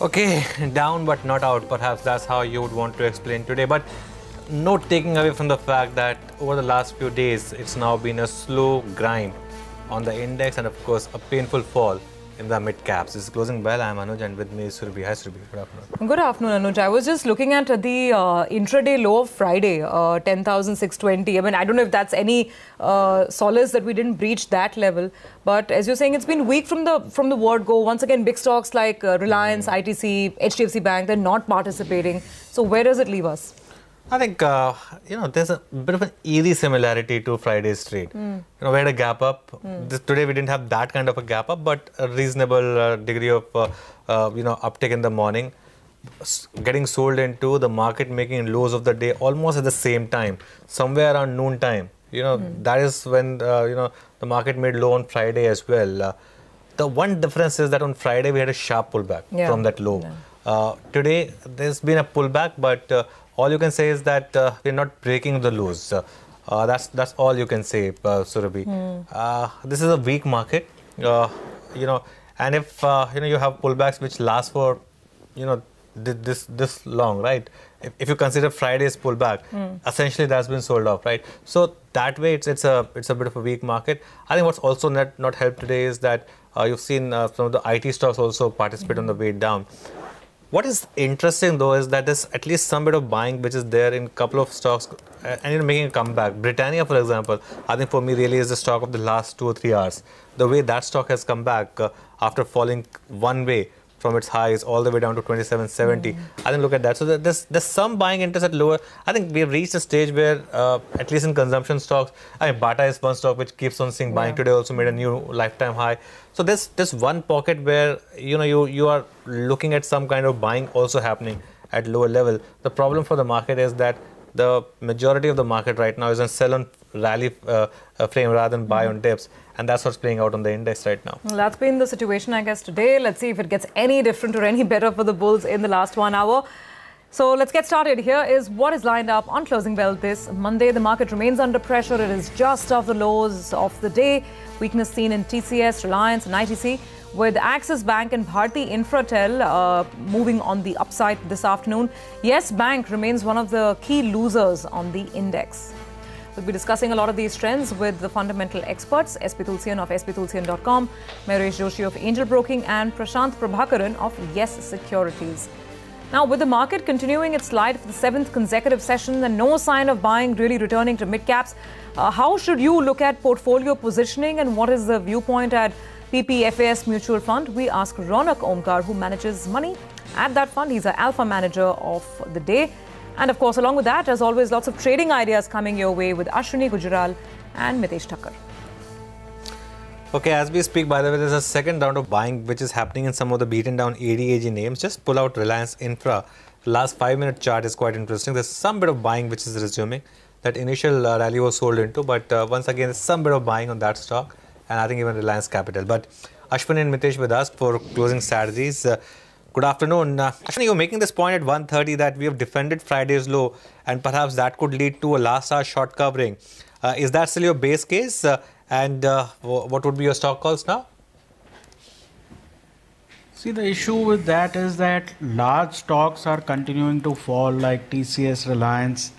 Okay, down but not out. Perhaps that's how you would want to explain today. But no taking away from the fact that over the last few days, it's now been a slow grind on the index and, of course, a painful fall in the mid caps. This is Closing Bell. I'm Anuj and with me is Surabhi. Hi, Surabhi. Good afternoon. Good afternoon, Anuj. I was just looking at the intraday low of Friday, 10,620. I mean, I don't know if that's any solace that we didn't breach that level. But as you're saying, it's been weak from the word go. Once again, big stocks like Reliance, ITC, HDFC Bank, they're not participating. So where does it leave us? I think, there's a bit of an eerie similarity to Friday's trade. We had a gap up. Today we didn't have that kind of a gap up, but a reasonable degree of, uptick in the morning. Getting sold into the market making lows of the day almost at the same time, somewhere around noon time. That is when, the market made low on Friday as well. The one difference is that on Friday we had a sharp pullback from that low. Today there's been a pullback, but all you can say is that we're not breaking the lows. That's all you can say, Surabhi. This is a weak market, and if you have pullbacks which last for this long, right? If you consider Friday's pullback, essentially that's been sold off, right? So that way it's a bit of a weak market. I think what's also not helped today is that you've seen some of the IT stocks also participate on the way down. What is interesting though is that there's at least some bit of buying which is there in a couple of stocks and making a comeback. Britannia, for example, I think for me really is the stock of the last 2 or 3 hours. The way that stock has come back after falling one way from its highs all the way down to 27.70. I think look at that. So there's some buying interest at lower. I think we've reached a stage where at least in consumption stocks, Bata is one stock which keeps on seeing buying. Today also made a new lifetime high. So there's one pocket where you are looking at some kind of buying also happening at lower level. The problem for the market is that the majority of the market right now is on sell on rally frame rather than buy on dips. And that's what's playing out on the index right now. Well, that's been the situation, I guess, today. Let's see if it gets any different or any better for the bulls in the last 1 hour. So let's get started. Here is what is lined up on Closing Bell this Monday. The market remains under pressure. It is just off the lows of the day. Weakness seen in TCS, Reliance and ITC, with Axis Bank and Bharti Infratel moving on the upside this afternoon. Yes Bank remains one of the key losers on the index. We'll be discussing a lot of these trends with the fundamental experts, SP Tulsian of sptulsian.com, Mahesh Joshi of Angel Broking and Prashant Prabhakaran of Yes Securities. Now, with the market continuing its slide for the 7th consecutive session and no sign of buying really returning to mid-caps, how should you look at portfolio positioning and what is the viewpoint at PPFAS Mutual Fund? We ask Ronak Omkar, who manages money at that fund. He's an alpha manager of the day. And of course, along with that, as always, lots of trading ideas coming your way with Ashwini Gujral and Mitesh Thakkar. Okay, as we speak, by the way, there's a second round of buying which is happening in some of the beaten down ADAG names. Just pull out Reliance Infra. The last 5-minute chart is quite interesting. There's some bit of buying which is resuming. That initial rally was sold into, but once again, there's some bit of buying on that stock. And I think even Reliance Capital. But Ashwini and Mitesh with us for closing strategies. Good afternoon. Ashwini, you're making this point at 1:30 that we have defended Friday's low and perhaps that could lead to a last hour short covering. Is that still your base case? And what would be your stock calls now? See, the issue with that is that large stocks are continuing to fall like TCS, Reliance.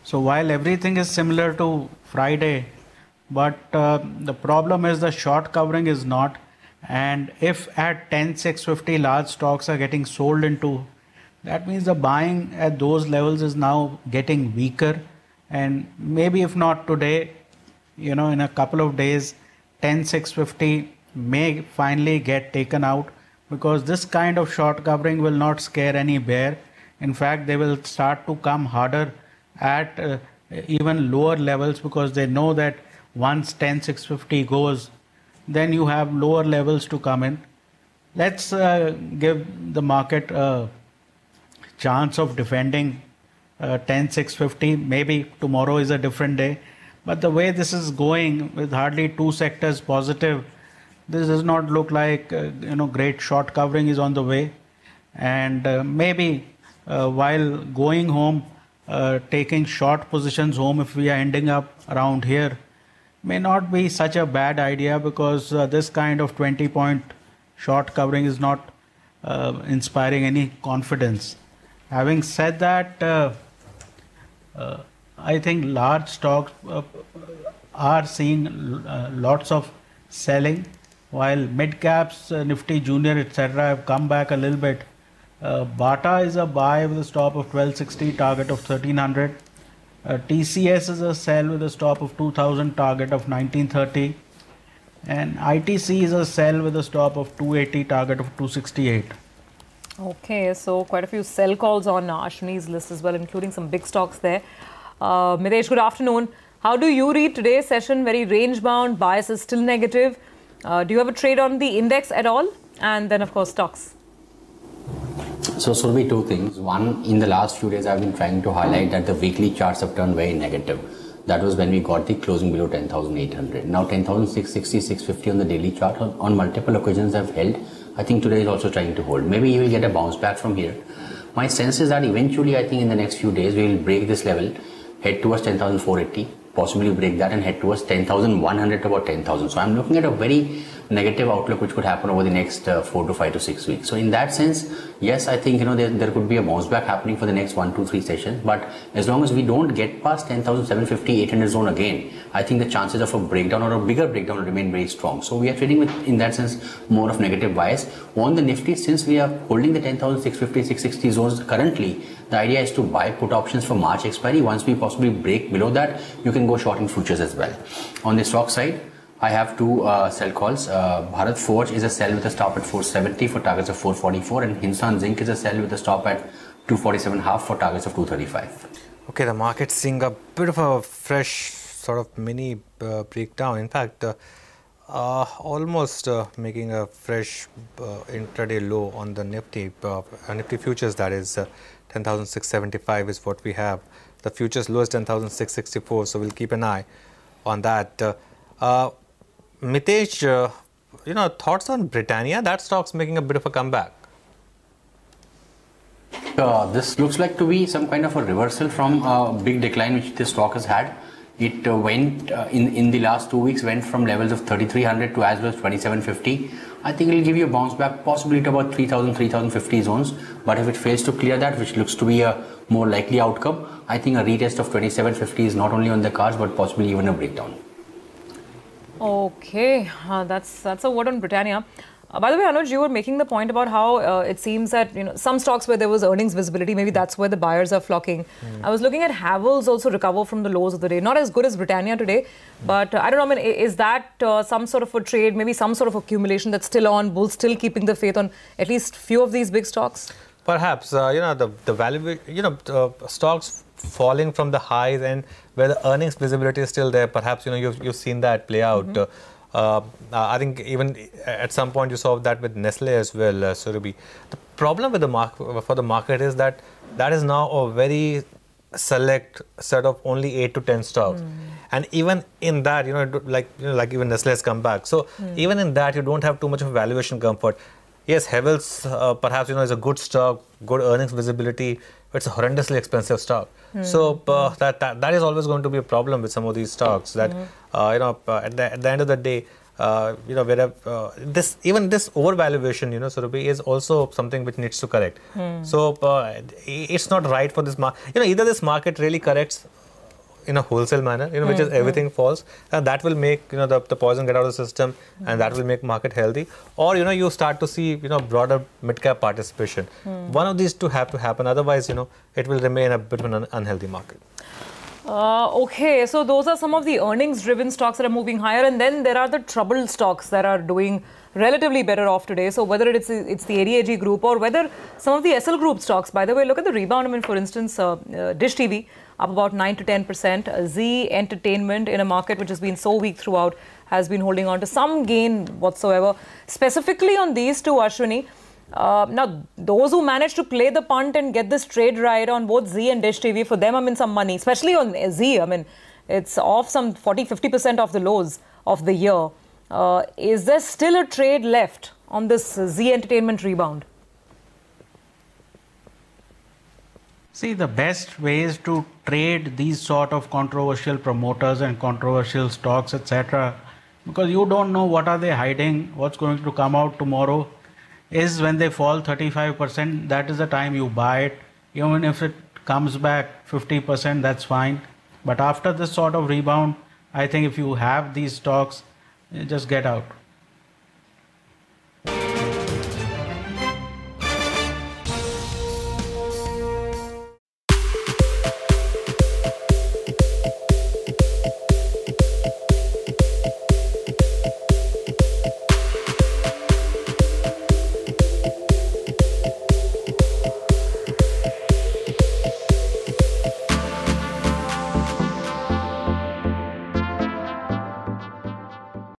So while everything is similar to Friday, but the problem is the short covering is not. And if at 10,650 large stocks are getting sold into, that means the buying at those levels is now getting weaker. And maybe if not today, in a couple of days, 10,650 may finally get taken out because this kind of short covering will not scare any bear. In fact, they will start to come harder at even lower levels because they know that once 10,650 goes, then you have lower levels to come in. Let's give the market a chance of defending 10,650. Maybe tomorrow is a different day. But the way this is going with hardly 2 sectors positive, this does not look like, great short covering is on the way. And maybe while going home, taking short positions home if we are ending up around here, may not be such a bad idea because this kind of 20-point short covering is not inspiring any confidence. Having said that, I think large stocks are seeing lots of selling, while mid caps, Nifty Junior, etc., have come back a little bit. Bata is a buy with a stop of 1260, target of 1300. TCS is a sell with a stop of 2000, target of 1930. And ITC is a sell with a stop of 280, target of 268. Okay, so quite a few sell calls on Ashwini's list as well, including some big stocks there. Mitesh, good afternoon. How do you read today's session? Very range bound, bias is still negative. Do you have a trade on the index at all? And then, of course, stocks. So, Surabhi, two things. One, in the last few days, I've been trying to highlight that the weekly charts have turned very negative. That was when we got the closing below 10,800. Now 10,660, 650 on the daily chart on multiple occasions have held. I think today is also trying to hold. Maybe you will get a bounce back from here. My sense is that eventually, I think in the next few days, we will break this level, head towards 10,480, possibly break that and head towards 10,100 to about 10,000. So I'm looking at a very negative outlook which could happen over the next 4 to 5 to 6 weeks. So in that sense, yes, I think there could be a bounce back happening for the next 1, 2, 3 sessions. But as long as we don't get past 10,750, 800 zone again, I think the chances of a breakdown or a bigger breakdown will remain very strong. So we are trading with, in that sense, more of negative bias. On the Nifty, since we are holding the 10,650, 660 zones currently, the idea is to buy put options for March expiry. Once we possibly break below that, you can go short in futures as well. On the stock side, I have two sell calls. Bharat Forge is a sell with a stop at 470 for targets of 444, and Hindustan Zinc is a sell with a stop at 247.5 for targets of 235. Okay, the market's seeing a bit of a fresh sort of mini breakdown. In fact, almost making a fresh intraday low on the Nifty. Nifty futures, that is 10,675 is what we have. The futures low is 10,664, so we'll keep an eye on that. Mitesh, thoughts on Britannia? That stock's making a bit of a comeback. This looks like to be some kind of a reversal from a big decline which this stock has had. It went in the last 2 weeks, went from levels of 3,300 to as low as 2,750. I think it will give you a bounce back, possibly to about 3,000, 3,050 zones. But if it fails to clear that, which looks to be a more likely outcome, I think a retest of 2,750 is not only on the cards, but possibly even a breakdown. Okay, that's a word on Britannia. By the way, Anuj, you were making the point about how it seems that some stocks where there was earnings visibility, maybe that's where the buyers are flocking. I was looking at Havells also recover from the lows of the day. Not as good as Britannia today, but I don't know, is that some sort of a trade, maybe some sort of accumulation that's still on, bulls still keeping the faith on at least few of these big stocks? Perhaps, the value, stocks falling from the highs and where the earnings visibility is still there. Perhaps, you've seen that play out. I think even at some point you saw that with Nestle as well, Surabhi. The problem with the market is that is now a very select set of only 8 to 10 stocks. And even in that, like even Nestle has come back. So even in that, you don't have too much of valuation comfort. Yes, Havells perhaps is a good stock, good earnings visibility. It's a horrendously expensive stock. So that is always going to be a problem with some of these stocks. That at the end of the day, this overvaluation, Surabhi, is also something which needs to correct. So it's not right for this market. Either this market really corrects in a wholesale manner, which is everything falls, and that will make the poison get out of the system, and that will make market healthy. Or you start to see broader mid-cap participation. One of these two have to happen. Otherwise, it will remain a bit of an unhealthy market. Okay, so those are some of the earnings-driven stocks that are moving higher, and then there are the troubled stocks that are doing relatively better off today. So whether it's the ADAG group or whether some of the SL group stocks. By the way, look at the rebound. For instance, Dish TV up about 9 to 10%. Z Entertainment, in a market which has been so weak throughout, has been holding on to some gain whatsoever. Specifically on these two, Ashwini, now those who managed to play the punt and get this trade right on both Z and Dish TV, for them, some money, especially on Z. It's off some 40-50% of the lows of the year. Is there still a trade left on this Z Entertainment rebound? See, the best ways to trade these sort of controversial promoters and controversial stocks, etc., because you don't know what are they hiding, what's going to come out tomorrow, is when they fall 35%, that is the time you buy it. Even if it comes back 50%, that's fine. But after this sort of rebound, I think if you have these stocks, just get out.